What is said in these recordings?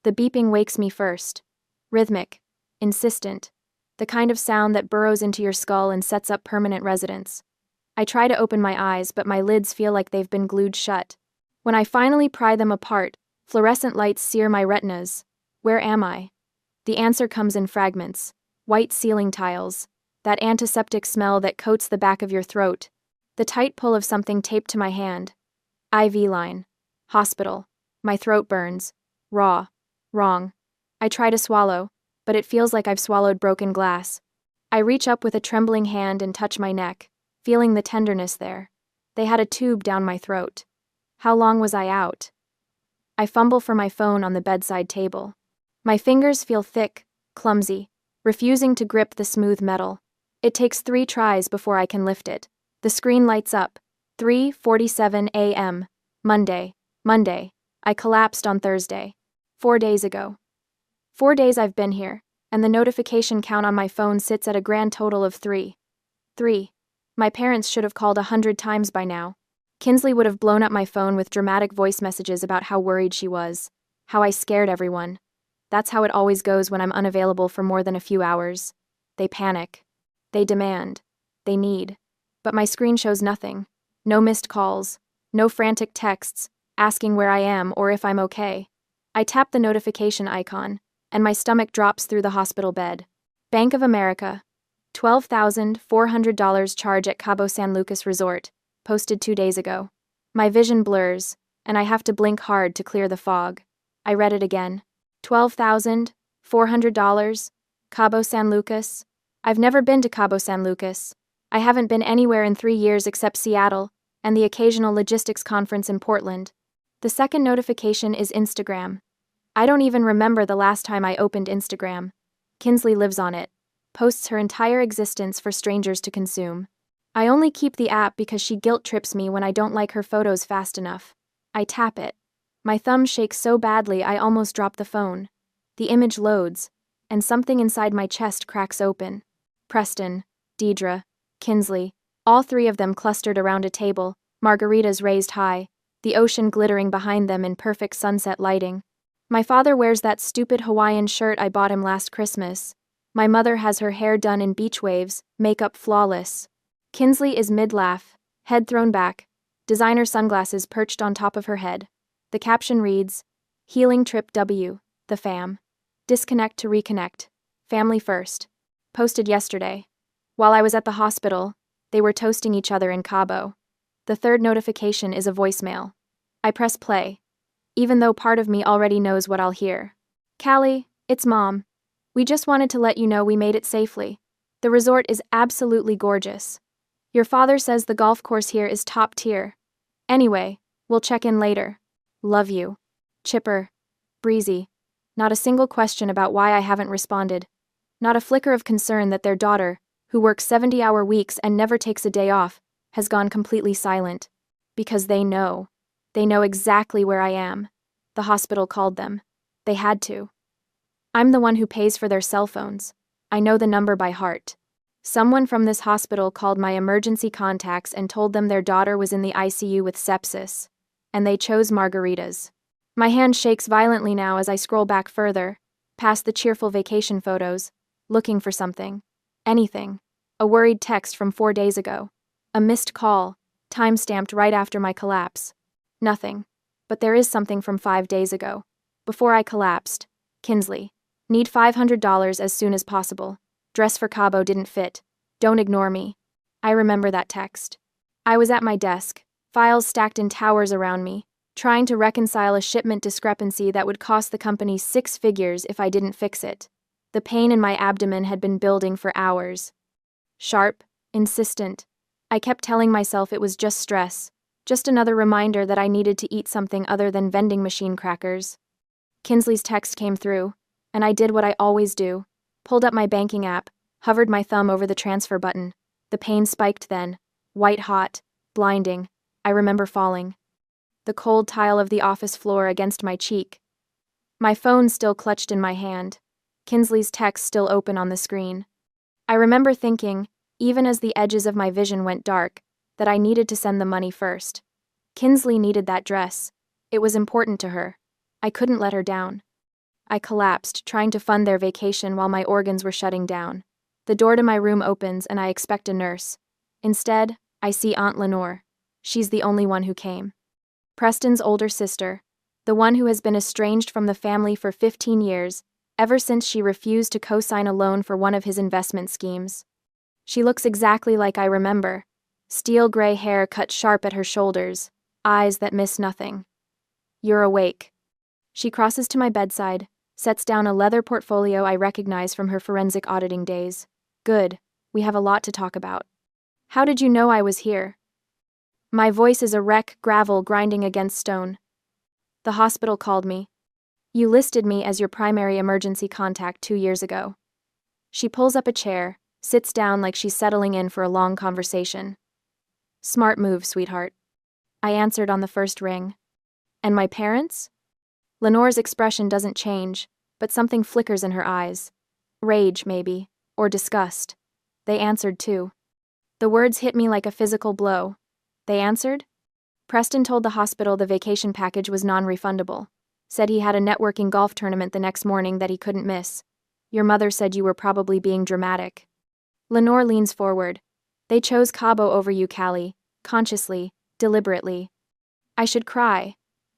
The beeping wakes me first. Rhythmic, insistent, the kind of sound that burrows into your skull and sets up permanent residence. I try to open my eyes, but my lids feel like they've been glued shut. When I finally pry them apart, fluorescent lights sear my retinas. Where am I? The answer comes in fragments. White ceiling tiles. That antiseptic smell that coats the back of your throat. The tight pull of something taped to my hand. IV line. Hospital. My throat burns. Raw. Wrong. I try to swallow, but it feels like I've swallowed broken glass. I reach up with a trembling hand and touch my neck, feeling the tenderness there. They had a tube down my throat. How long was I out? I fumble for my phone on the bedside table. My fingers feel thick, clumsy, refusing to grip the smooth metal. It takes 3 tries before I can lift it. The screen lights up. 3:47 a.m. Monday. I collapsed on Thursday. 4 days ago. 4 days I've been here, and the notification count on my phone sits at a grand total of 3. 3. My parents should have called 100 times by now. Kinsley would have blown up my phone with dramatic voice messages about how worried she was, how I scared everyone. That's how it always goes when I'm unavailable for more than a few hours. They panic. They demand. They need. But my screen shows nothing. No missed calls. No frantic texts, asking where I am or if I'm okay. I tap the notification icon, and my stomach drops through the hospital bed. Bank of America. $12,400 charge at Cabo San Lucas Resort, posted 2 days ago. My vision blurs, and I have to blink hard to clear the fog. I read it again. $12,400, Cabo San Lucas. I've never been to Cabo San Lucas. I haven't been anywhere in 3 years except Seattle and the occasional logistics conference in Portland. The second notification is Instagram. I don't even remember the last time I opened Instagram. Kinsley lives on it, posts her entire existence for strangers to consume. I only keep the app because she guilt-trips me when I don't like her photos fast enough. I tap it. My thumb shakes so badly I almost drop the phone. The image loads, and something inside my chest cracks open. Preston, Deidre, Kinsley, all 3 of them clustered around a table, margaritas raised high, the ocean glittering behind them in perfect sunset lighting. My father wears that stupid Hawaiian shirt I bought him last Christmas. My mother has her hair done in beach waves, makeup flawless. Kinsley is mid-laugh, head thrown back, designer sunglasses perched on top of her head. The caption reads, Healing Trip W, the fam. Disconnect to reconnect. Family first. Posted yesterday. While I was at the hospital, they were toasting each other in Cabo. The third notification is a voicemail. I press play, even though part of me already knows what I'll hear. Callie, it's Mom. We just wanted to let you know we made it safely. The resort is absolutely gorgeous. Your father says the golf course here is top tier. Anyway, we'll check in later. Love you. Chipper. Breezy. Not a single question about why I haven't responded. Not a flicker of concern that their daughter, who works 70-hour weeks and never takes a day off, has gone completely silent. Because they know. They know exactly where I am. The hospital called them. They had to. I'm the one who pays for their cell phones. I know the number by heart. Someone from this hospital called my emergency contacts and told them their daughter was in the ICU with sepsis. And they chose margaritas. My hand shakes violently now as I scroll back further, past the cheerful vacation photos, looking for something. Anything. A worried text from 4 days ago. A missed call, time-stamped right after my collapse. Nothing. But there is something from 5 days ago. Before I collapsed. Kinsley. Need $500 as soon as possible. Dress for Cabo didn't fit. Don't ignore me. I remember that text. I was at my desk, files stacked in towers around me, trying to reconcile a shipment discrepancy that would cost the company 6 figures if I didn't fix it. The pain in my abdomen had been building for hours. Sharp, insistent. I kept telling myself it was just stress, just another reminder that I needed to eat something other than vending machine crackers. Kinsley's text came through, and I did what I always do. Pulled up my banking app, hovered my thumb over the transfer button. The pain spiked then, white hot, blinding. I remember falling. The cold tile of the office floor against my cheek. My phone still clutched in my hand. Kinsley's text still open on the screen. I remember thinking, even as the edges of my vision went dark, that I needed to send the money first. Kinsley needed that dress. It was important to her. I couldn't let her down. I collapsed, trying to fund their vacation while my organs were shutting down. The door to my room opens and I expect a nurse. Instead, I see Aunt Lenore. She's the only one who came. Preston's older sister. The one who has been estranged from the family for 15 years, ever since she refused to co-sign a loan for one of his investment schemes. She looks exactly like I remember. Steel gray hair cut sharp at her shoulders, eyes that miss nothing. You're awake. She crosses to my bedside, sets down a leather portfolio I recognize from her forensic auditing days. Good, we have a lot to talk about. How did you know I was here? My voice is a wreck, gravel grinding against stone. The hospital called me. You listed me as your primary emergency contact 2 years ago. She pulls up a chair, sits down like she's settling in for a long conversation. Smart move, sweetheart. I answered on the first ring. And my parents? Lenore's expression doesn't change, but something flickers in her eyes. Rage, maybe, or disgust. They answered too. The words hit me like a physical blow. They answered? Preston told the hospital the vacation package was non-refundable. Said he had a networking golf tournament the next morning that he couldn't miss. Your mother said you were probably being dramatic. Lenore leans forward. They chose Cabo over you, Callie. Consciously, deliberately. I should cry.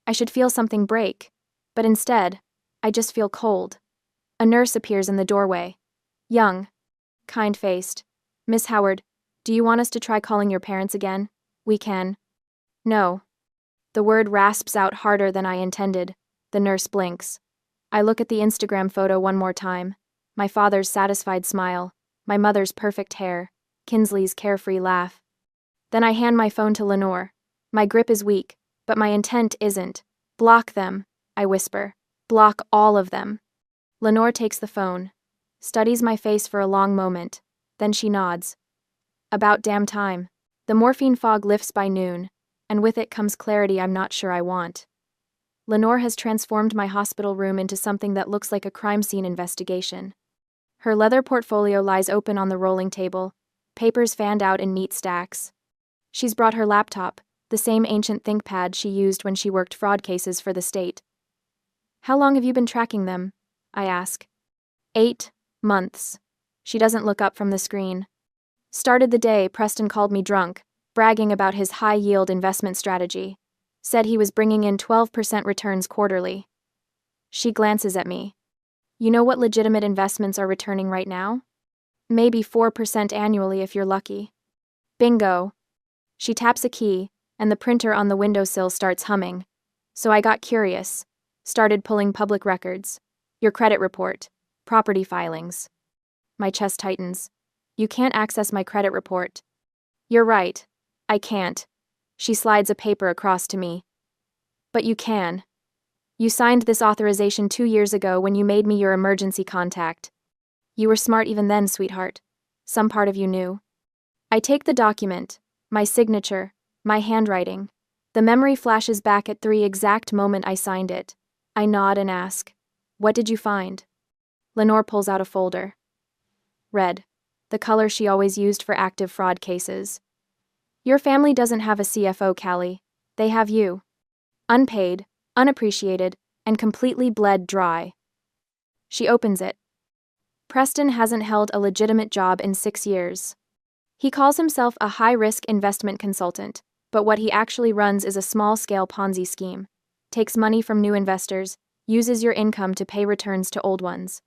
I should feel something break. But instead, I just feel cold. A nurse appears in the doorway. Young. Kind-faced. Miss Howard, do you want us to try calling your parents again? We can. No. The word rasps out harder than I intended. The nurse blinks. I look at the Instagram photo one more time. My father's satisfied smile. My mother's perfect hair. Kinsley's carefree laugh. Then I hand my phone to Lenore. My grip is weak, but my intent isn't. Block them, I whisper. Block all of them. Lenore takes the phone. Studies my face for a long moment. Then she nods. About damn time. The morphine fog lifts by noon, and with it comes clarity I'm not sure I want. Lenore has transformed my hospital room into something that looks like a crime scene investigation. Her leather portfolio lies open on the rolling table, papers fanned out in neat stacks. She's brought her laptop, the same ancient ThinkPad she used when she worked fraud cases for the state. How long have you been tracking them? I ask. 8 months. She doesn't look up from the screen. Started the day Preston called me drunk, bragging about his high-yield investment strategy. Said he was bringing in 12% returns quarterly. She glances at me. You know what legitimate investments are returning right now? Maybe 4% annually if you're lucky. Bingo. She taps a key, and the printer on the windowsill starts humming. So I got curious. Started pulling public records. Your credit report. Property filings. My chest tightens. You can't access my credit report. You're right. I can't. She slides a paper across to me. But you can. You signed this authorization 2 years ago when you made me your emergency contact. You were smart even then, sweetheart. Some part of you knew. I take the document, my signature, my handwriting. The memory flashes back at the exact moment I signed it. I nod and ask, what did you find? Lenore pulls out a folder. Red. The color she always used for active fraud cases. Your family doesn't have a CFO, Callie. They have you. Unpaid, unappreciated, and completely bled dry. She opens it. Preston hasn't held a legitimate job in 6 years. He calls himself a high-risk investment consultant, but what he actually runs is a small-scale Ponzi scheme. Takes money from new investors, uses your income to pay returns to old ones.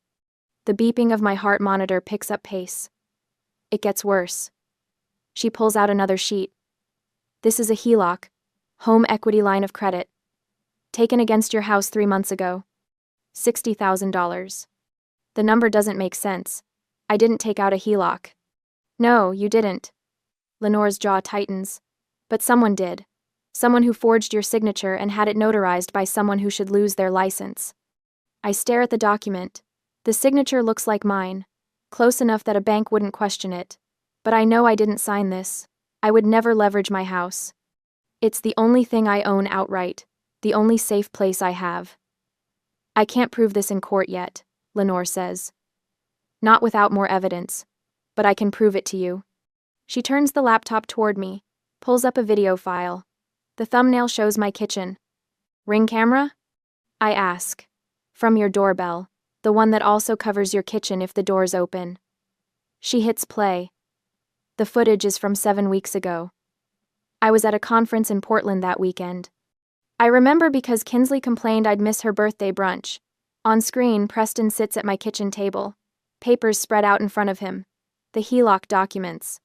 The beeping of my heart monitor picks up pace. It gets worse. She pulls out another sheet. This is a HELOC, home equity line of credit. Taken against your house 3 months ago. $60,000. The number doesn't make sense. I didn't take out a HELOC. No, you didn't. Lenore's jaw tightens. But someone did. Someone who forged your signature and had it notarized by someone who should lose their license. I stare at the document. The signature looks like mine. Close enough that a bank wouldn't question it. But I know I didn't sign this. I would never leverage my house. It's the only thing I own outright. The only safe place I have. I can't prove this in court yet, Lenore says. Not without more evidence. But I can prove it to you. She turns the laptop toward me, pulls up a video file. The thumbnail shows my kitchen. Ring camera? I ask. From your doorbell, the one that also covers your kitchen if the door's open. She hits play. The footage is from 7 weeks ago. I was at a conference in Portland that weekend. I remember because Kinsley complained I'd miss her birthday brunch. On screen, Preston sits at my kitchen table. Papers spread out in front of him. The HELOC documents.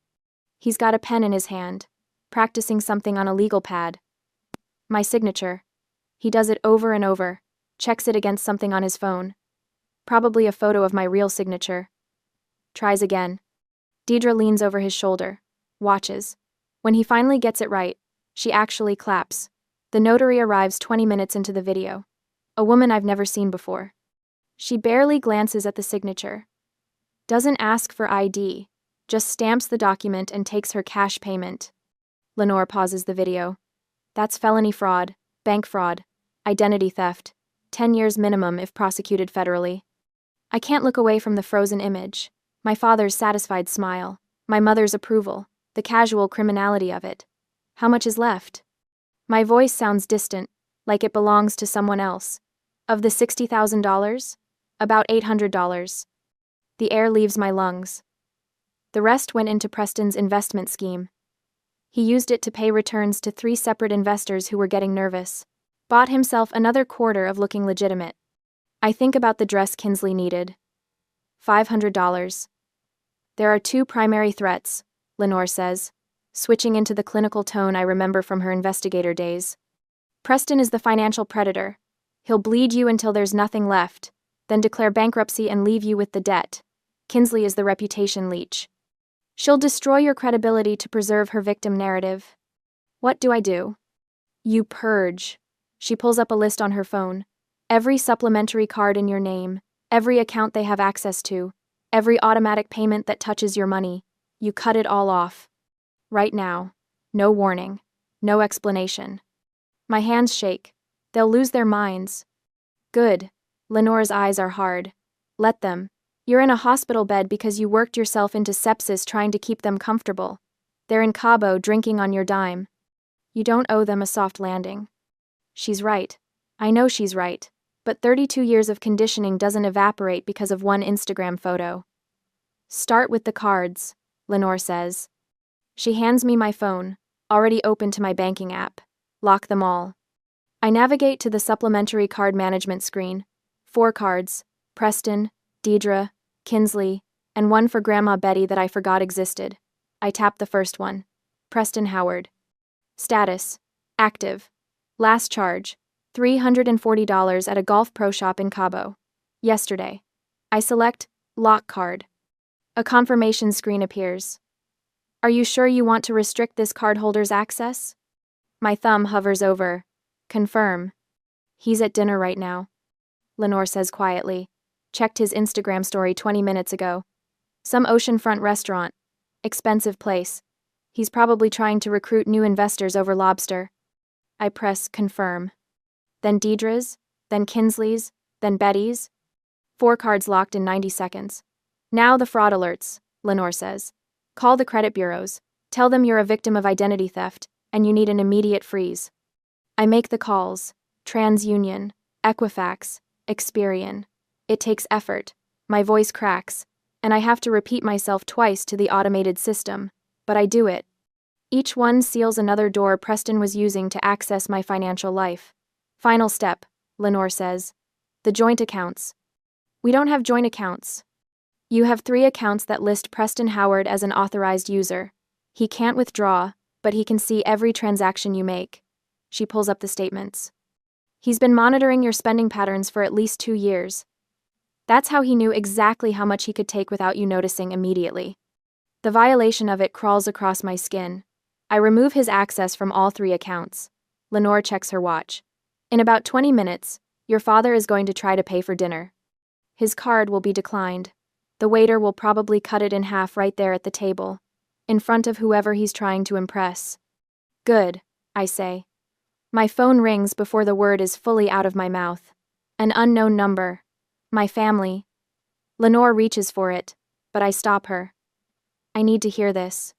He's got a pen in his hand, practicing something on a legal pad. My signature. He does it over and over, checks it against something on his phone. Probably a photo of my real signature. Tries again. Deidre leans over his shoulder, watches. When he finally gets it right, she actually claps. The notary arrives 20 minutes into the video. A woman I've never seen before. She barely glances at the signature. Doesn't ask for ID, just stamps the document and takes her cash payment. Lenore pauses the video. That's felony fraud, bank fraud, identity theft, 10 years minimum if prosecuted federally. I can't look away from the frozen image. My father's satisfied smile, my mother's approval, the casual criminality of it. How much is left? My voice sounds distant, like it belongs to someone else. Of the $60,000? About $800. The air leaves my lungs. The rest went into Preston's investment scheme. He used it to pay returns to 3 separate investors who were getting nervous. Bought himself another quarter of looking legitimate. I think about the dress Kinsley needed. $500. There are 2 primary threats, Lenore says, switching into the clinical tone I remember from her investigator days. Preston is the financial predator. He'll bleed you until there's nothing left, then declare bankruptcy and leave you with the debt. Kinsley is the reputation leech. She'll destroy your credibility to preserve her victim narrative. What do I do? You purge. She pulls up a list on her phone. Every supplementary card in your name, every account they have access to, every automatic payment that touches your money. You cut it all off. Right now. No warning. No explanation. My hands shake. They'll lose their minds. Good. Lenore's eyes are hard. Let them. You're in a hospital bed because you worked yourself into sepsis trying to keep them comfortable. They're in Cabo drinking on your dime. You don't owe them a soft landing. She's right. I know she's right. But 32 years of conditioning doesn't evaporate because of one Instagram photo. Start with the cards, Lenore says. She hands me my phone, already open to my banking app. Lock them all. I navigate to the supplementary card management screen. 4 cards, Preston, Deidre, Kinsley, and one for Grandma Betty that I forgot existed. I tap the first one. Preston Howard. Status. Active. Last charge. $340 at a golf pro shop in Cabo. Yesterday. I select Lock Card. A confirmation screen appears. Are you sure you want to restrict this cardholder's access? My thumb hovers over. Confirm. He's at dinner right now. Lenore says quietly. Checked his Instagram story 20 minutes ago. Some oceanfront restaurant. Expensive place. He's probably trying to recruit new investors over lobster. I press confirm. Then Deidre's, then Kinsley's, then Betty's. 4 cards locked in 90 seconds. Now the fraud alerts, Lenore says. Call the credit bureaus. Tell them you're a victim of identity theft, and you need an immediate freeze. I make the calls. TransUnion, Equifax, Experian. It takes effort. My voice cracks, and I have to repeat myself twice to the automated system, but I do it. Each one seals another door Preston was using to access my financial life. Final step, Lenore says. The joint accounts. We don't have joint accounts. You have 3 accounts that list Preston Howard as an authorized user. He can't withdraw, but he can see every transaction you make. She pulls up the statements. He's been monitoring your spending patterns for at least 2 years. That's how he knew exactly how much he could take without you noticing immediately. The violation of it crawls across my skin. I remove his access from all 3 accounts. Lenore checks her watch. In about 20 minutes, your father is going to try to pay for dinner. His card will be declined. The waiter will probably cut it in half right there at the table, in front of whoever he's trying to impress. Good, I say. My phone rings before the word is fully out of my mouth. An unknown number. My family. Lenore reaches for it, but I stop her. I need to hear this.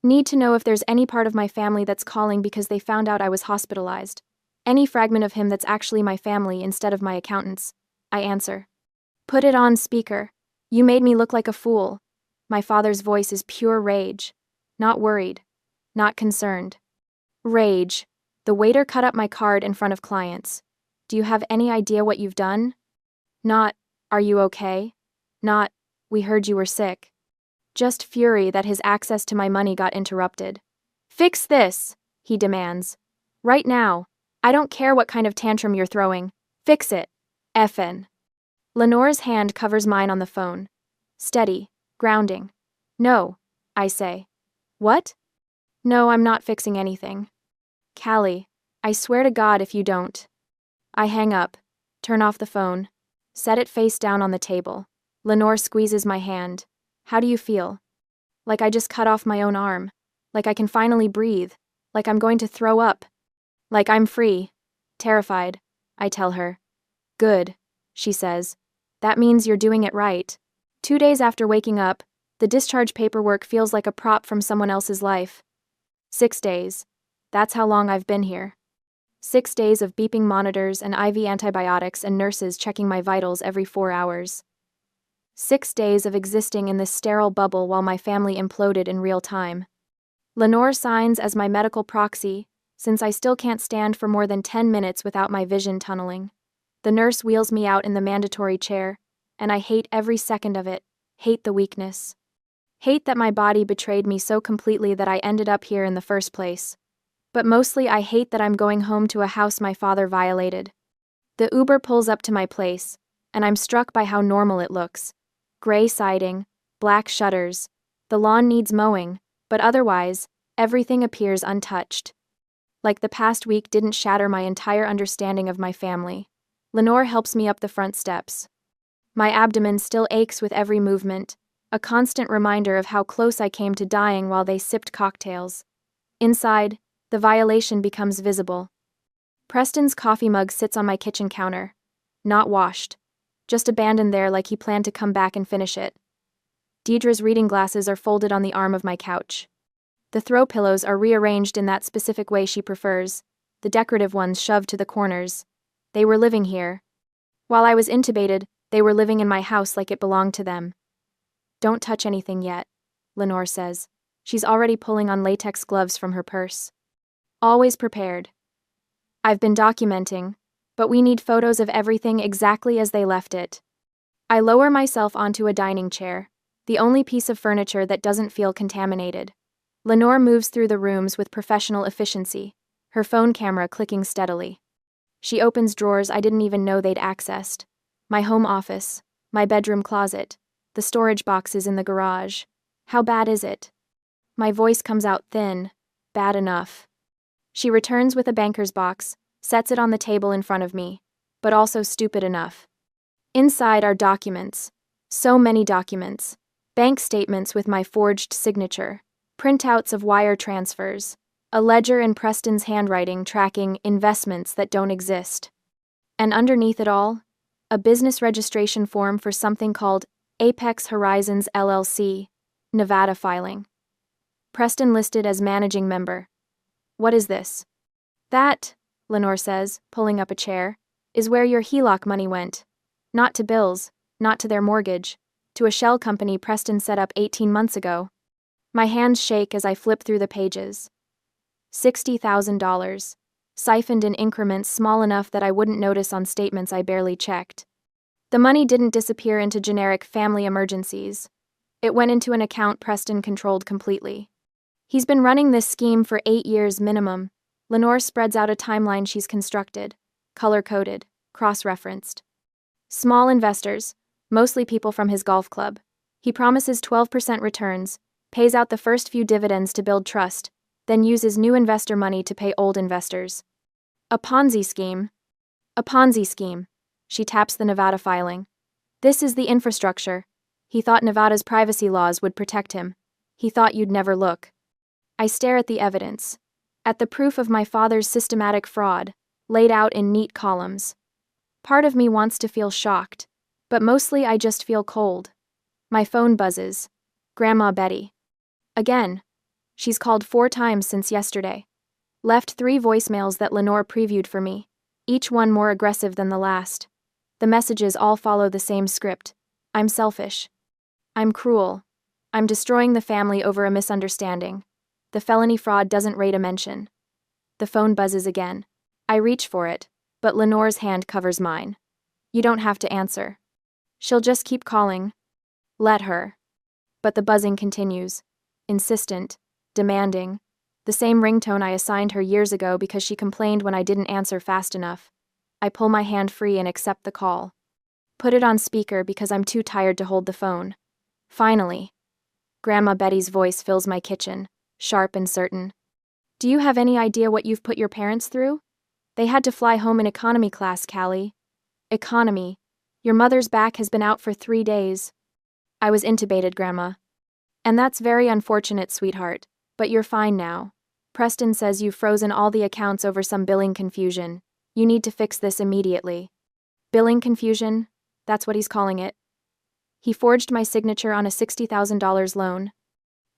Need to know if there's any part of my family that's calling because they found out I was hospitalized. Any fragment of him that's actually my family instead of my accountant's. I answer. Put it on speaker. You made me look like a fool. My father's voice is pure rage. Not worried. Not concerned. Rage. The waiter cut up my card in front of clients. Do you have any idea what you've done? Not, are you okay? Not, we heard you were sick. Just fury that his access to my money got interrupted. Fix this, he demands. Right now. I don't care what kind of tantrum you're throwing. Fix it. Effin. Lenore's hand covers mine on the phone. Steady. Grounding. No, I say. What? No, I'm not fixing anything. Callie, I swear to God if you don't. I hang up, turn off the phone, set it face down on the table. Lenore squeezes my hand. How do you feel? Like I just cut off my own arm. Like I can finally breathe. Like I'm going to throw up. Like I'm free. Terrified, I tell her. Good, she says. That means you're doing it right. 2 days after waking up, the discharge paperwork feels like a prop from someone else's life. 6 days. That's how long I've been here. 6 days of beeping monitors and IV antibiotics and nurses checking my vitals every 4 hours. 6 days of existing in this sterile bubble while my family imploded in real time. Lenore signs as my medical proxy, since I still can't stand for more than 10 minutes without my vision tunneling. The nurse wheels me out in the mandatory chair, and I hate every second of it, hate the weakness. Hate that my body betrayed me so completely that I ended up here in the first place. But mostly I hate that I'm going home to a house my father violated. The Uber pulls up to my place, and I'm struck by how normal it looks. Gray siding, black shutters. The lawn needs mowing, but otherwise, everything appears untouched. Like the past week didn't shatter my entire understanding of my family. Lenore helps me up the front steps. My abdomen still aches with every movement, a constant reminder of how close I came to dying while they sipped cocktails. Inside, the violation becomes visible. Preston's coffee mug sits on my kitchen counter. Not washed. Just abandoned there like he planned to come back and finish it. Deidre's reading glasses are folded on the arm of my couch. The throw pillows are rearranged in that specific way she prefers, the decorative ones shoved to the corners. They were living here. While I was intubated, they were living in my house like it belonged to them. Don't touch anything yet, Lenore says. She's already pulling on latex gloves from her purse. Always prepared. I've been documenting, but we need photos of everything exactly as they left it. I lower myself onto a dining chair, the only piece of furniture that doesn't feel contaminated. Lenore moves through the rooms with professional efficiency, her phone camera clicking steadily. She opens drawers I didn't even know they'd accessed. My home office, my bedroom closet, the storage boxes in the garage. How bad is it? My voice comes out thin, bad enough. She returns with a banker's box, sets it on the table in front of me, but also stupid enough. Inside are documents. So many documents. Bank statements with my forged signature, printouts of wire transfers, a ledger in Preston's handwriting tracking investments that don't exist. And underneath it all, a business registration form for something called Apex Horizons LLC, Nevada filing. Preston listed as managing member. What is this? That, Lenore says, pulling up a chair, is where your HELOC money went. Not to bills, not to their mortgage, to a shell company Preston set up 18 months ago. My hands shake as I flip through the pages. $60,000, siphoned in increments small enough that I wouldn't notice on statements I barely checked. The money didn't disappear into generic family emergencies. It went into an account Preston controlled completely. He's been running this scheme for 8 years minimum. Lenore spreads out a timeline she's constructed, color-coded, cross-referenced. Small investors, mostly people from his golf club. He promises 12% returns, pays out the first few dividends to build trust, then uses new investor money to pay old investors. A Ponzi scheme. A Ponzi scheme. She taps the Nevada filing. This is the infrastructure. He thought Nevada's privacy laws would protect him. He thought you'd never look. I stare at the evidence, at the proof of my father's systematic fraud, laid out in neat columns. Part of me wants to feel shocked, but mostly I just feel cold. My phone buzzes. Grandma Betty. Again. She's called 4 times since yesterday. Left 3 voicemails that Lenore previewed for me, each one more aggressive than the last. The messages all follow the same script. I'm selfish. I'm cruel. I'm destroying the family over a misunderstanding. The felony fraud doesn't rate a mention. The phone buzzes again. I reach for it, but Lenore's hand covers mine. You don't have to answer. She'll just keep calling. Let her. But the buzzing continues. Insistent, demanding. The same ringtone I assigned her years ago because she complained when I didn't answer fast enough. I pull my hand free and accept the call. Put it on speaker because I'm too tired to hold the phone. Finally. Grandma Betty's voice fills my kitchen, sharp and certain. Do you have any idea what you've put your parents through? They had to fly home in economy class, Callie. Economy. Your mother's back has been out for 3 days. I was intubated, Grandma. And that's very unfortunate, sweetheart, but you're fine now. Preston says you've frozen all the accounts over some billing confusion. You need to fix this immediately. Billing confusion? That's what he's calling it. He forged my signature on a $60,000 loan.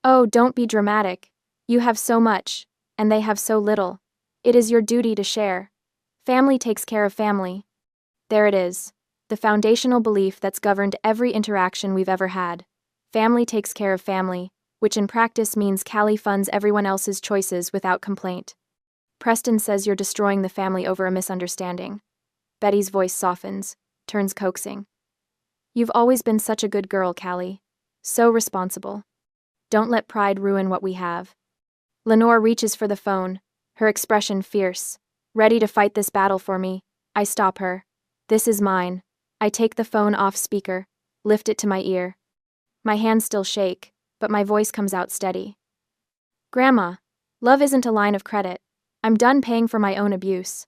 Oh, don't be dramatic. You have so much, and they have so little. It is your duty to share. Family takes care of family. There it is. The foundational belief that's governed every interaction we've ever had. Family takes care of family, which in practice means Callie funds everyone else's choices without complaint. Preston says you're destroying the family over a misunderstanding. Betty's voice softens, turns coaxing. You've always been such a good girl, Callie. So responsible. Don't let pride ruin what we have. Lenore reaches for the phone, her expression fierce. Ready to fight this battle for me. I stop her. This is mine. I take the phone off speaker, lift it to my ear. My hands still shake, but my voice comes out steady. Grandma, love isn't a line of credit. I'm done paying for my own abuse.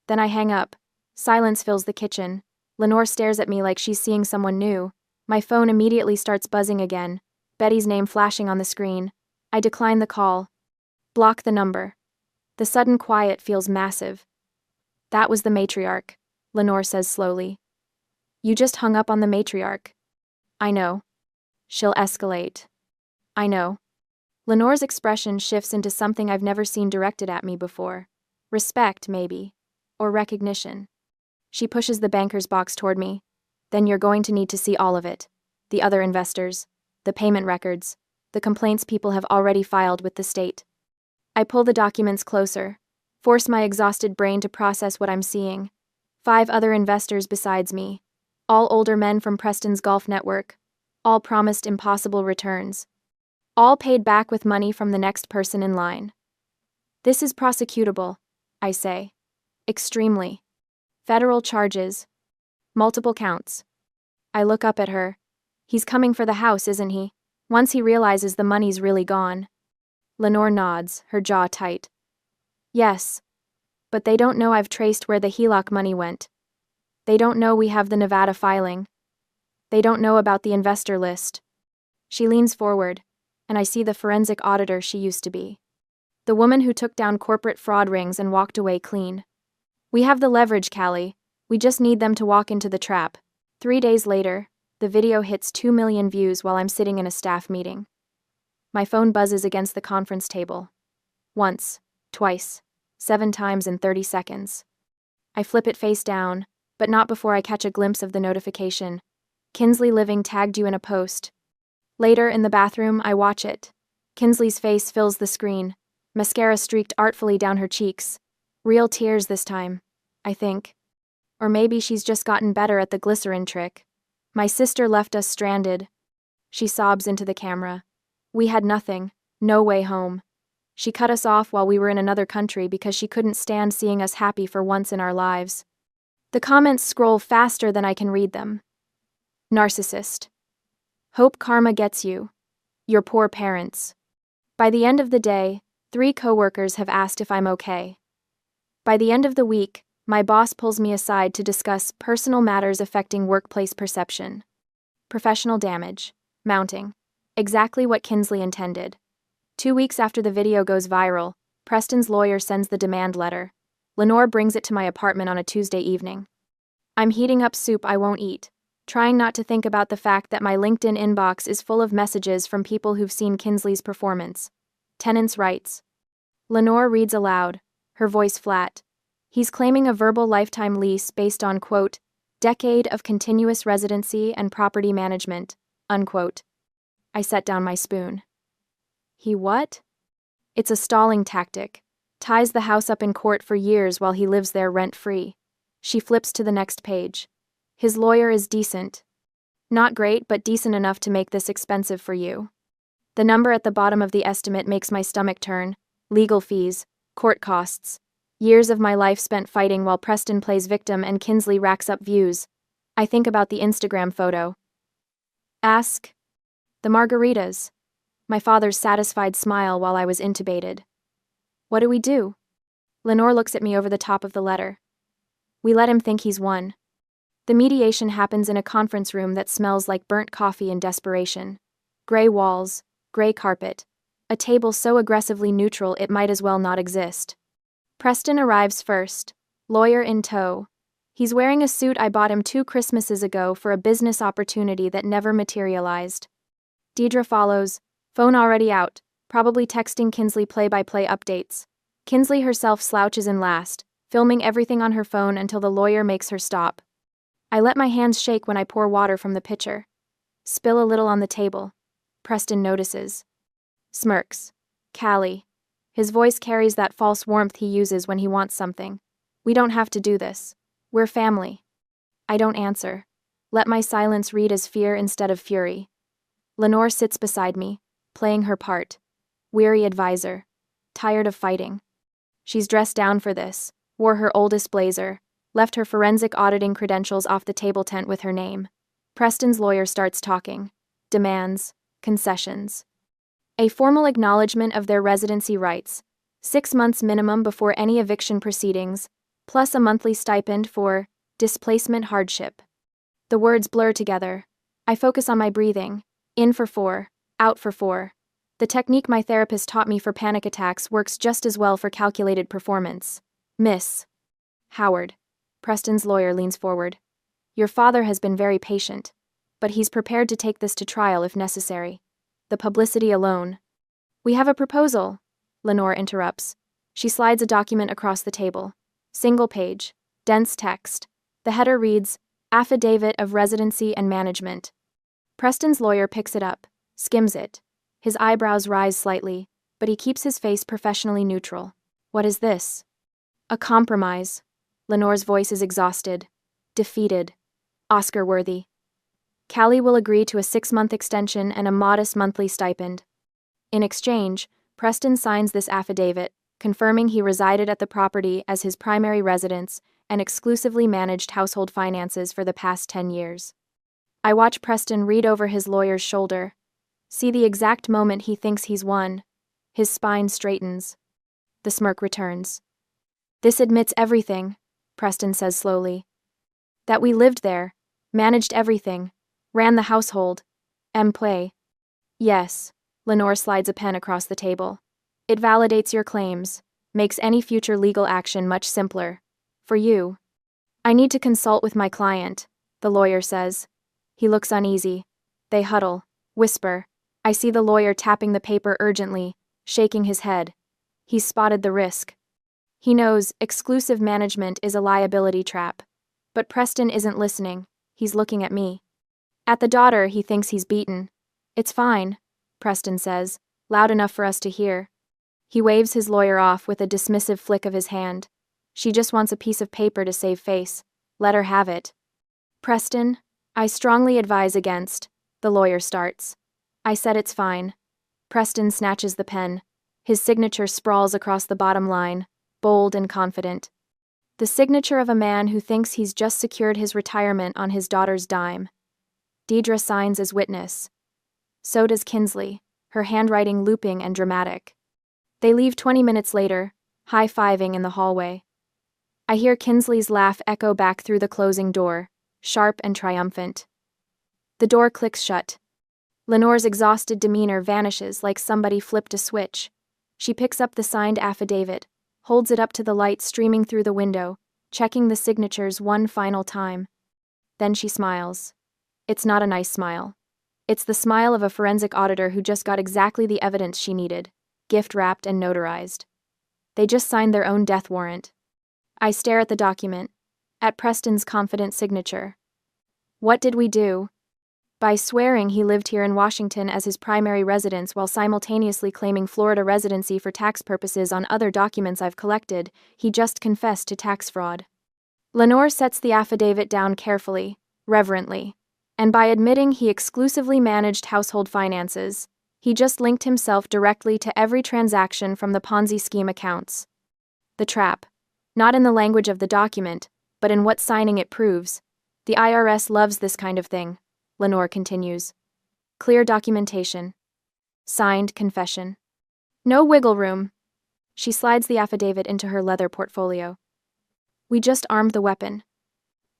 Then I hang up. Silence fills the kitchen. Lenore stares at me like she's seeing someone new. My phone immediately starts buzzing again, Betty's name flashing on the screen. I decline the call. Block the number. The sudden quiet feels massive. That was the matriarch, Lenore says slowly. You just hung up on the matriarch. I know. She'll escalate. I know. Lenore's expression shifts into something I've never seen directed at me before. Respect, maybe. Or recognition. She pushes the banker's box toward me. Then you're going to need to see all of it. The other investors. The payment records. The complaints people have already filed with the state. I pull the documents closer. Force my exhausted brain to process what I'm seeing. 5 other investors besides me. All older men from Preston's golf network. All promised impossible returns. All paid back with money from the next person in line. This is prosecutable, I say. Extremely. Federal charges. Multiple counts. I look up at her. He's coming for the house, isn't he? Once he realizes the money's really gone. Lenore nods, her jaw tight. Yes. But they don't know I've traced where the HELOC money went. They don't know we have the Nevada filing. They don't know about the investor list. She leans forward, and I see the forensic auditor she used to be. The woman who took down corporate fraud rings and walked away clean. We have the leverage, Callie. We just need them to walk into the trap. 3 days later, the video hits 2 million views while I'm sitting in a staff meeting. My phone buzzes against the conference table. Once, twice, 7 times in 30 seconds. I flip it face down, but not before I catch a glimpse of the notification. Kinsley Living tagged you in a post. Later, in the bathroom, I watch it. Kinsley's face fills the screen, mascara streaked artfully down her cheeks. Real tears this time, I think. Or maybe she's just gotten better at the glycerin trick. My sister left us stranded. She sobs into the camera. We had nothing, no way home. She cut us off while we were in another country because she couldn't stand seeing us happy for once in our lives. The comments scroll faster than I can read them. Narcissist. Hope karma gets you. Your poor parents. By the end of the day, 3 coworkers have asked if I'm okay. By the end of the week, my boss pulls me aside to discuss personal matters affecting workplace perception. Professional damage. Mounting. Exactly what Kinsley intended. 2 weeks after the video goes viral, Preston's lawyer sends the demand letter. Lenore brings it to my apartment on a Tuesday evening. I'm heating up soup I won't eat, trying not to think about the fact that my LinkedIn inbox is full of messages from people who've seen Kinsley's performance. Tenants' rights. Lenore reads aloud, her voice flat. He's claiming a verbal lifetime lease based on, quote, Decade of continuous residency and property management, unquote. I set down my spoon. He what? It's a stalling tactic. Ties the house up in court for years while he lives there rent-free. She flips to the next page. His lawyer is decent. Not great, but decent enough to make this expensive for you. The number at the bottom of the estimate makes my stomach turn. Legal fees, court costs. Years of my life spent fighting while Preston plays victim and Kinsley racks up views. I think about the Instagram photo. Ask. The margaritas. My father's satisfied smile while I was intubated. What do we do? Lenore looks at me over the top of the letter. We let him think he's won. The mediation happens in a conference room that smells like burnt coffee and desperation. Gray walls, gray carpet. A table so aggressively neutral it might as well not exist. Preston arrives first, lawyer in tow. He's wearing a suit I bought him 2 Christmases ago for a business opportunity that never materialized. Deidre follows, phone already out, probably texting Kinsley play-by-play updates. Kinsley herself slouches in last, filming everything on her phone until the lawyer makes her stop. I let my hands shake when I pour water from the pitcher. Spill a little on the table. Preston notices. Smirks. Callie. His voice carries that false warmth he uses when he wants something. We don't have to do this. We're family. I don't answer. Let my silence read as fear instead of fury. Lenore sits beside me, playing her part. Weary advisor. Tired of fighting. She's dressed down for this, wore her oldest blazer, left her forensic auditing credentials off the table tent with her name. Preston's lawyer starts talking. Demands. Concessions. A formal acknowledgement of their residency rights, 6 months minimum before any eviction proceedings, plus a monthly stipend for displacement hardship. The words blur together. I focus on my breathing, in for 4, out for 4. The technique my therapist taught me for panic attacks works just as well for calculated performance. Miss Howard. Preston's lawyer leans forward. Your father has been very patient, but he's prepared to take this to trial if necessary. The publicity alone. We have a proposal, Lenore interrupts. She slides a document across the table. Single page, dense text. The header reads, Affidavit of Residency and Management. Preston's lawyer picks it up, skims it. His eyebrows rise slightly, but he keeps his face professionally neutral. What is this? A compromise. Lenore's voice is exhausted. Defeated. Oscar-worthy. Callie will agree to a 6-month extension and a modest monthly stipend. In exchange, Preston signs this affidavit, confirming he resided at the property as his primary residence and exclusively managed household finances for the past 10 years. I watch Preston read over his lawyer's shoulder, see the exact moment he thinks he's won. His spine straightens. The smirk returns. This admits everything, Preston says slowly. That we lived there, managed everything, ran the household. Play. Yes, Lenore slides a pen across the table. It validates your claims, makes any future legal action much simpler. For you. I need to consult with my client, the lawyer says. He looks uneasy. They huddle, whisper. I see the lawyer tapping the paper urgently, shaking his head. He's spotted the risk. He knows exclusive management is a liability trap. But Preston isn't listening. He's looking at me. At the daughter, he thinks he's beaten. It's fine, Preston says, loud enough for us to hear. He waves his lawyer off with a dismissive flick of his hand. She just wants a piece of paper to save face. Let her have it. Preston, I strongly advise against, the lawyer starts. I said it's fine. Preston snatches the pen. His signature sprawls across the bottom line, bold and confident. The signature of a man who thinks he's just secured his retirement on his daughter's dime. Deidre signs as witness. So does Kinsley, her handwriting looping and dramatic. They leave 20 minutes later, high-fiving in the hallway. I hear Kinsley's laugh echo back through the closing door, sharp and triumphant. The door clicks shut. Lenore's exhausted demeanor vanishes like somebody flipped a switch. She picks up the signed affidavit, holds it up to the light streaming through the window, checking the signatures one final time. Then she smiles. It's not a nice smile. It's the smile of a forensic auditor who just got exactly the evidence she needed, gift-wrapped and notarized. They just signed their own death warrant. I stare at the document. At Preston's confident signature. What did we do? By swearing he lived here in Washington as his primary residence while simultaneously claiming Florida residency for tax purposes on other documents I've collected, he just confessed to tax fraud. Lenore sets the affidavit down carefully, reverently. And by admitting he exclusively managed household finances, he just linked himself directly to every transaction from the Ponzi scheme accounts. The trap. Not in the language of the document, but in what signing it proves. The IRS loves this kind of thing, Lenore continues. Clear documentation. Signed confession. No wiggle room. She slides the affidavit into her leather portfolio. We just armed the weapon.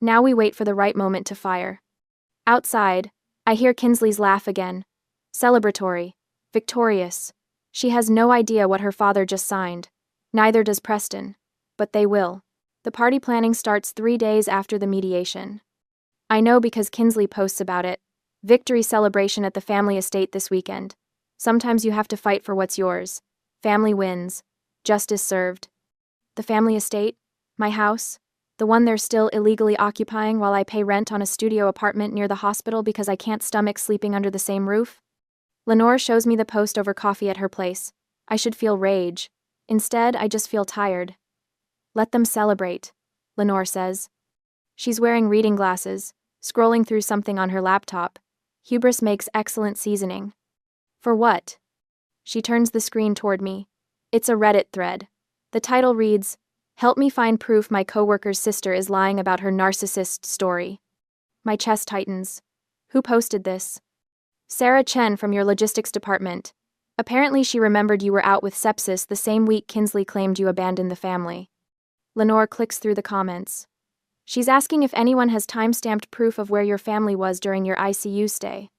Now we wait for the right moment to fire. Outside, I hear Kinsley's laugh again. Celebratory. Victorious. She has no idea what her father just signed. Neither does Preston. But they will. The party planning starts 3 days after the mediation. I know because Kinsley posts about it. Victory celebration at the family estate this weekend. Sometimes you have to fight for what's yours. Family wins. Justice served. The family estate? My house? The one they're still illegally occupying while I pay rent on a studio apartment near the hospital because I can't stomach sleeping under the same roof? Lenore shows me the post over coffee at her place. I should feel rage. Instead, I just feel tired. Let them celebrate, Lenore says. She's wearing reading glasses, scrolling through something on her laptop. Hubris makes excellent seasoning. For what? She turns the screen toward me. It's a Reddit thread. The title reads, "Help me find proof my coworker's sister is lying about her narcissist story." My chest tightens. Who posted this? Sarah Chen from your logistics department. Apparently she remembered you were out with sepsis the same week Kinsley claimed you abandoned the family. Lenore clicks through the comments. She's asking if anyone has time-stamped proof of where your family was during your ICU stay.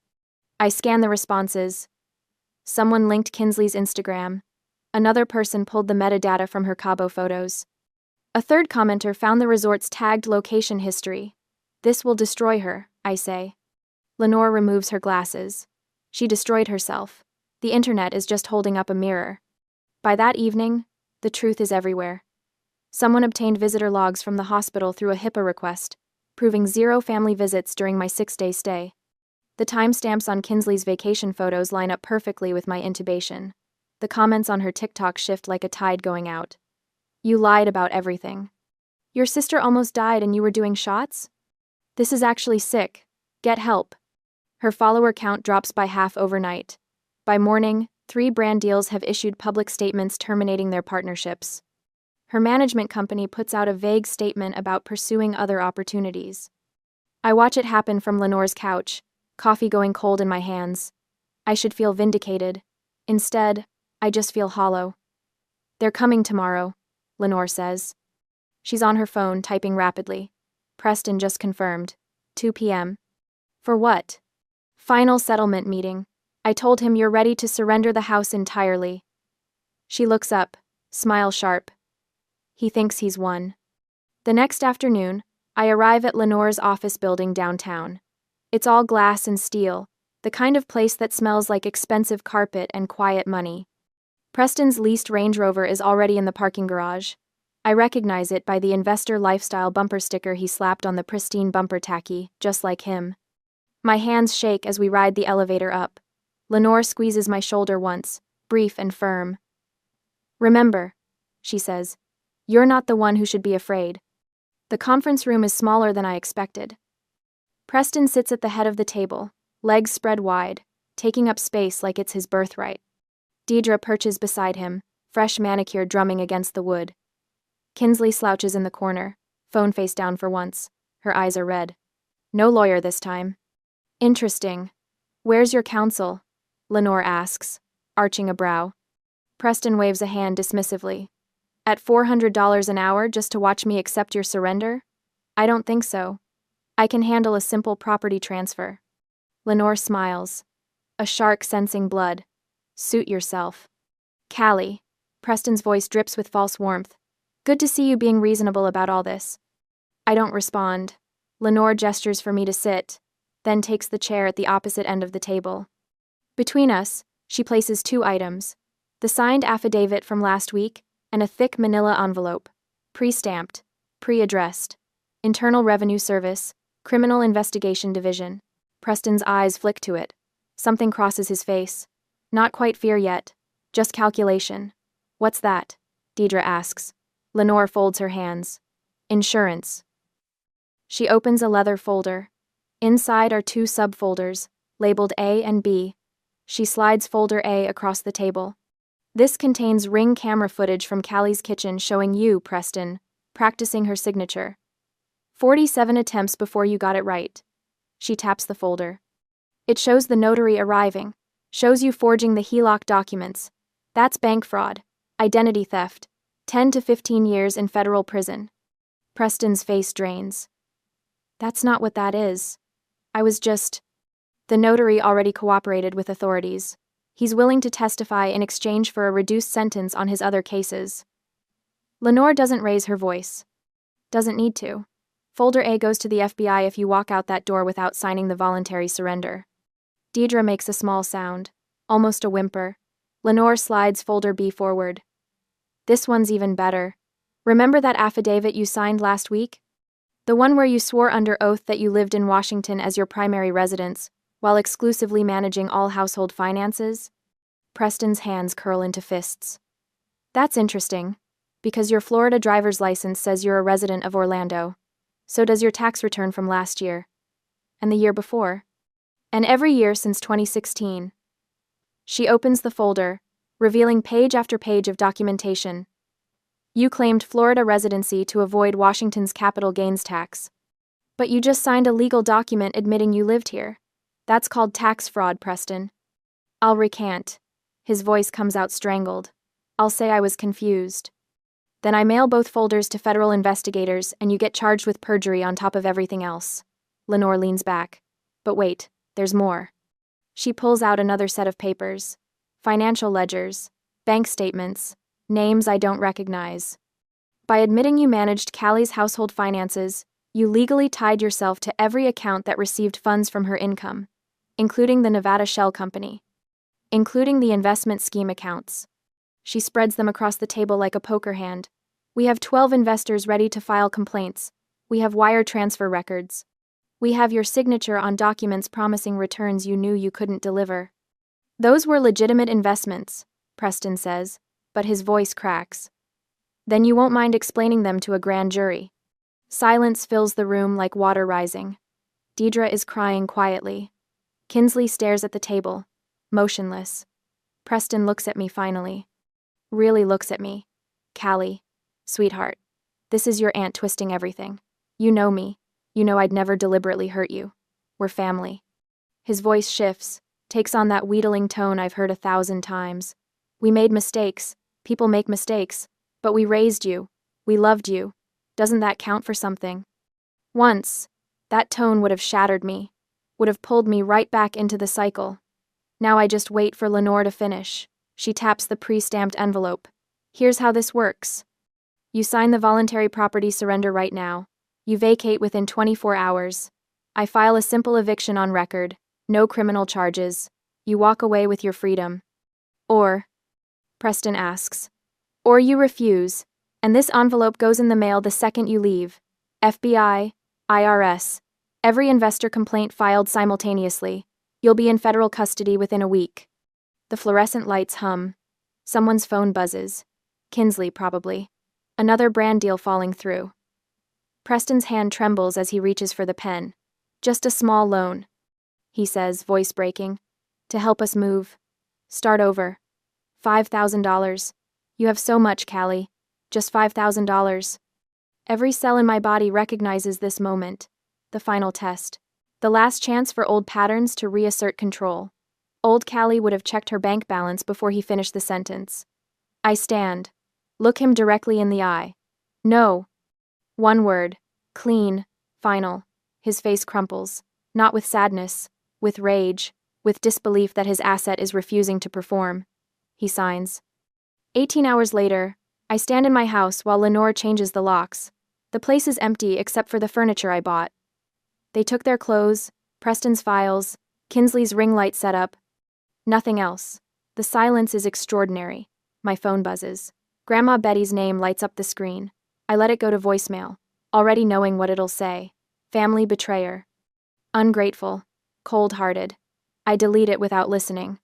I scan the responses. Someone linked Kinsley's Instagram. Another person pulled the metadata from her Cabo photos. A third commenter found the resort's tagged location history. This will destroy her, I say. Lenore removes her glasses. She destroyed herself. The internet is just holding up a mirror. By that evening, the truth is everywhere. Someone obtained visitor logs from the hospital through a HIPAA request, proving 0 family visits during my 6-day stay. The timestamps on Kinsley's vacation photos line up perfectly with my intubation. The comments on her TikTok shift like a tide going out. You lied about everything. Your sister almost died and you were doing shots? This is actually sick. Get help. Her follower count drops by half overnight. By morning, 3 brand deals have issued public statements terminating their partnerships. Her management company puts out a vague statement about pursuing other opportunities. I watch it happen from Lenore's couch, coffee going cold in my hands. I should feel vindicated. Instead, I just feel hollow. They're coming tomorrow, Lenore says. She's on her phone, typing rapidly. Preston just confirmed. 2 p.m. For what? Final settlement meeting. I told him you're ready to surrender the house entirely. She looks up, smile sharp. He thinks he's won. The next afternoon, I arrive at Lenore's office building downtown. It's all glass and steel, the kind of place that smells like expensive carpet and quiet money. Preston's leased Range Rover is already in the parking garage. I recognize it by the investor lifestyle bumper sticker he slapped on the pristine bumper tacky, just like him. My hands shake as we ride the elevator up. Lenore squeezes my shoulder once, brief and firm. Remember, she says, you're not the one who should be afraid. The conference room is smaller than I expected. Preston sits at the head of the table, legs spread wide, taking up space like it's his birthright. Deidre perches beside him, fresh manicure drumming against the wood. Kinsley slouches in the corner, phone face down for once. Her eyes are red. No lawyer this time. Interesting. Where's your counsel? Lenore asks, arching a brow. Preston waves a hand dismissively. At $400 an hour just to watch me accept your surrender? I don't think so. I can handle a simple property transfer. Lenore smiles. A shark sensing blood. Suit yourself. Callie. Preston's voice drips with false warmth. Good to see you being reasonable about all this. I don't respond. Lenore gestures for me to sit, then takes the chair at the opposite end of the table. Between us, she places 2 items. The signed affidavit from last week and a thick manila envelope. Pre-stamped. Pre-addressed. Internal Revenue Service, Criminal Investigation Division. Preston's eyes flick to it. Something crosses his face. Not quite fear yet, just calculation. What's that? Deidre asks. Lenore folds her hands. Insurance. She opens a leather folder. Inside are two subfolders, labeled A and B. She slides folder A across the table. This contains Ring camera footage from Callie's kitchen showing you, Preston, practicing her signature. 47 attempts before you got it right. She taps the folder. It shows the notary arriving, shows you forging the HELOC documents. That's bank fraud, identity theft, 10 to 15 years in federal prison. Preston's face drains. That's not what that is. I was just... The notary already cooperated with authorities. He's willing to testify in exchange for a reduced sentence on his other cases. Lenore doesn't raise her voice. Doesn't need to. Folder A goes to the FBI if you walk out that door without signing the voluntary surrender. Deidre makes a small sound, almost a whimper. Lenore slides folder B forward. This one's even better. Remember that affidavit you signed last week? The one where you swore under oath that you lived in Washington as your primary residence, while exclusively managing all household finances? Preston's hands curl into fists. That's interesting, because your Florida driver's license says you're a resident of Orlando. So does your tax return from last year. And the year before. And every year since 2016. She opens the folder, revealing page after page of documentation. You claimed Florida residency to avoid Washington's capital gains tax. But you just signed a legal document admitting you lived here. That's called tax fraud, Preston. I'll recant. His voice comes out strangled. I'll say I was confused. Then I mail both folders to federal investigators and you get charged with perjury on top of everything else. Lenore leans back. But wait, there's more. She pulls out another set of papers. Financial ledgers, bank statements, names I don't recognize. By admitting you managed Callie's household finances, you legally tied yourself to every account that received funds from her income, including the Nevada Shell Company, including the investment scheme accounts. She spreads them across the table like a poker hand. We have 12 investors ready to file complaints. We have wire transfer records. We have your signature on documents promising returns you knew you couldn't deliver. Those were legitimate investments, Preston says, but his voice cracks. Then you won't mind explaining them to a grand jury. Silence fills the room like water rising. Deidre is crying quietly. Kinsley stares at the table, motionless. Preston looks at me finally. Really looks at me. Callie, sweetheart, this is your aunt twisting everything. You know me. You know I'd never deliberately hurt you. We're family. His voice shifts, takes on that wheedling tone I've heard 1,000 times. We made mistakes. People make mistakes. But we raised you. We loved you. Doesn't that count for something? Once, that tone would have shattered me, would have pulled me right back into the cycle. Now I just wait for Lenore to finish. She taps the pre-stamped envelope. Here's how this works. You sign the voluntary property surrender right now. You vacate within 24 hours. I file a simple eviction on record. No criminal charges. You walk away with your freedom. Or, Preston asks, or you refuse, and this envelope goes in the mail the second you leave. FBI, IRS, every investor complaint filed simultaneously. You'll be in federal custody within a week. The fluorescent lights hum. Someone's phone buzzes. Kinsley, probably. Another brand deal falling through. Preston's hand trembles as he reaches for the pen. Just a small loan, he says, voice breaking. To help us move. Start over. $5,000. You have so much, Callie. Just $5,000. Every cell in my body recognizes this moment. The final test. The last chance for old patterns to reassert control. Old Callie would have checked her bank balance before he finished the sentence. I stand. Look him directly in the eye. No. One word. Clean. Final. His face crumples. Not with sadness. With rage. With disbelief that his asset is refusing to perform. He signs. 18 hours later, I stand in my house while Lenore changes the locks. The place is empty except for the furniture I bought. They took their clothes, Preston's files, Kinsley's ring light setup. Nothing else. The silence is extraordinary. My phone buzzes. Grandma Betty's name lights up the screen. I let it go to voicemail. already knowing what it'll say. Family betrayer. Ungrateful. Cold-hearted. I delete it without listening.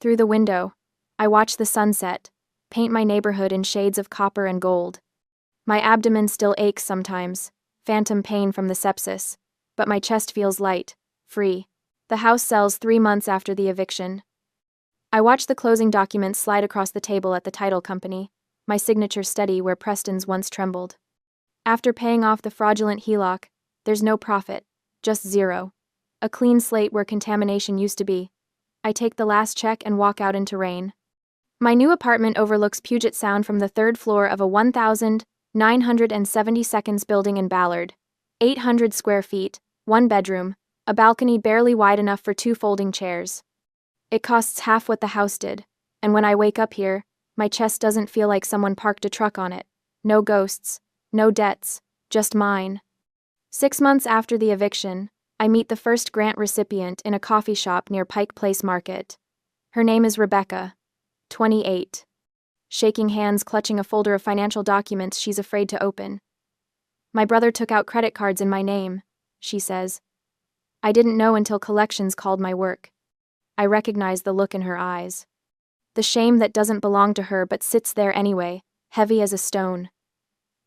Through the window, I watch the sunset, paint my neighborhood in shades of copper and gold. My abdomen still aches sometimes, phantom pain from the sepsis, but my chest feels light, free. The house sells 3 months after the eviction. I watch the closing documents slide across the table at the title company, my signature steady where Preston's once trembled. After paying off the fraudulent HELOC, there's no profit, just zero. A clean slate where contamination used to be. I take the last check and walk out into rain. My new apartment overlooks Puget Sound from the 3rd floor of a 1,970 building in Ballard. 800 square feet, 1 bedroom, a balcony barely wide enough for 2 folding chairs. It costs half what the house did, and when I wake up here, my chest doesn't feel like someone parked a truck on it. No ghosts, no debts, just mine. 6 months after the eviction, I meet the first grant recipient in a coffee shop near Pike Place Market. Her name is Rebecca, 28. Shaking hands, clutching a folder of financial documents she's afraid to open. My brother took out credit cards in my name, she says. I didn't know until collections called my work. I recognize the look in her eyes. The shame that doesn't belong to her but sits there anyway, heavy as a stone.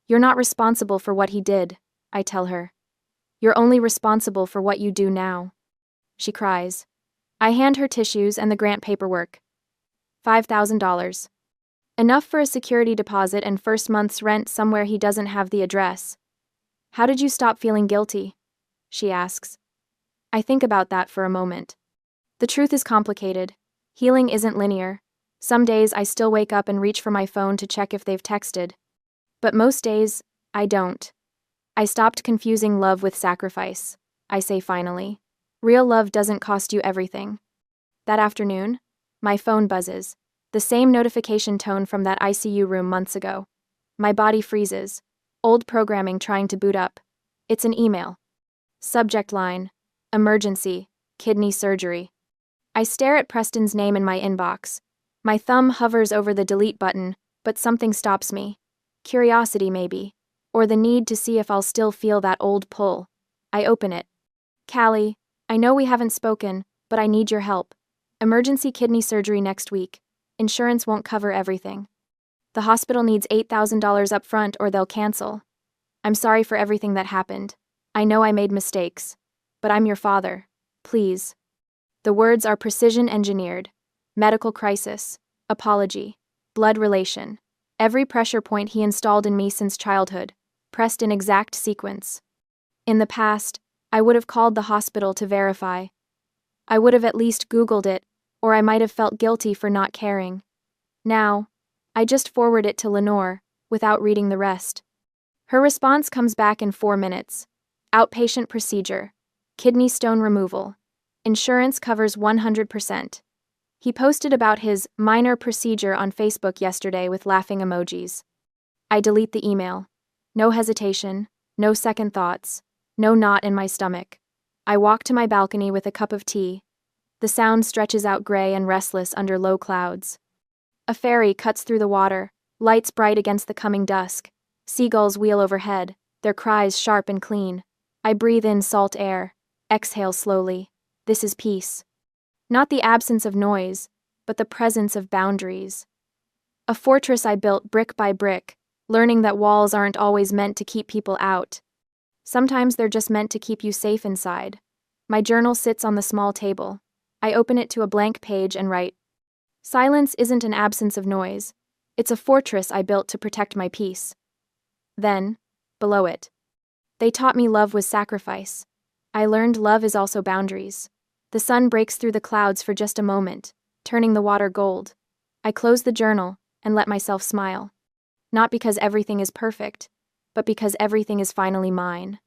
You're not responsible for what he did, I tell her. You're only responsible for what you do now. She cries. I hand her tissues and the grant paperwork. $5,000. Enough for a security deposit and first month's rent somewhere he doesn't have the address. How did you stop feeling guilty? She asks. I think about that for a moment. The truth is complicated. Healing isn't linear. Some days I still wake up and reach for my phone to check if they've texted. But most days, I don't. I stopped confusing love with sacrifice, I say finally. Real love doesn't cost you everything. That afternoon, my phone buzzes, the same notification tone from that ICU room months ago. My body freezes, old programming trying to boot up. It's an email. Subject line, emergency, kidney surgery. I stare at Preston's name in my inbox. My thumb hovers over the delete button, but something stops me. Curiosity maybe. Or the need to see if I'll still feel that old pull. I open it. Callie, I know we haven't spoken, but I need your help. Emergency kidney surgery next week. Insurance won't cover everything. The hospital needs $8,000 up front or they'll cancel. I'm sorry for everything that happened. I know I made mistakes. But I'm your father. Please. The words are precision engineered. Medical crisis. Apology. Blood relation. Every pressure point he installed in me since childhood, pressed in exact sequence. In the past, I would have called the hospital to verify. I would have at least Googled it, or I might have felt guilty for not caring. Now, I just forward it to Lenore, without reading the rest. Her response comes back in 4 minutes. Outpatient procedure. Kidney stone removal. Insurance covers 100%. He posted about his minor procedure on Facebook yesterday with laughing emojis. I delete the email. No hesitation, no second thoughts, no knot in my stomach. I walk to my balcony with a cup of tea. The sound stretches out gray and restless under low clouds. A ferry cuts through the water, lights bright against the coming dusk. Seagulls wheel overhead, their cries sharp and clean. I breathe in salt air, exhale slowly. This is peace. Not the absence of noise, but the presence of boundaries. A fortress I built brick by brick, learning that walls aren't always meant to keep people out. Sometimes they're just meant to keep you safe inside. My journal sits on the small table. I open it to a blank page and write. Silence isn't an absence of noise. It's a fortress I built to protect my peace. Then, below it. They taught me love was sacrifice. I learned love is also boundaries. The sun breaks through the clouds for just a moment, turning the water gold. I close the journal and let myself smile. Not because everything is perfect, but because everything is finally mine.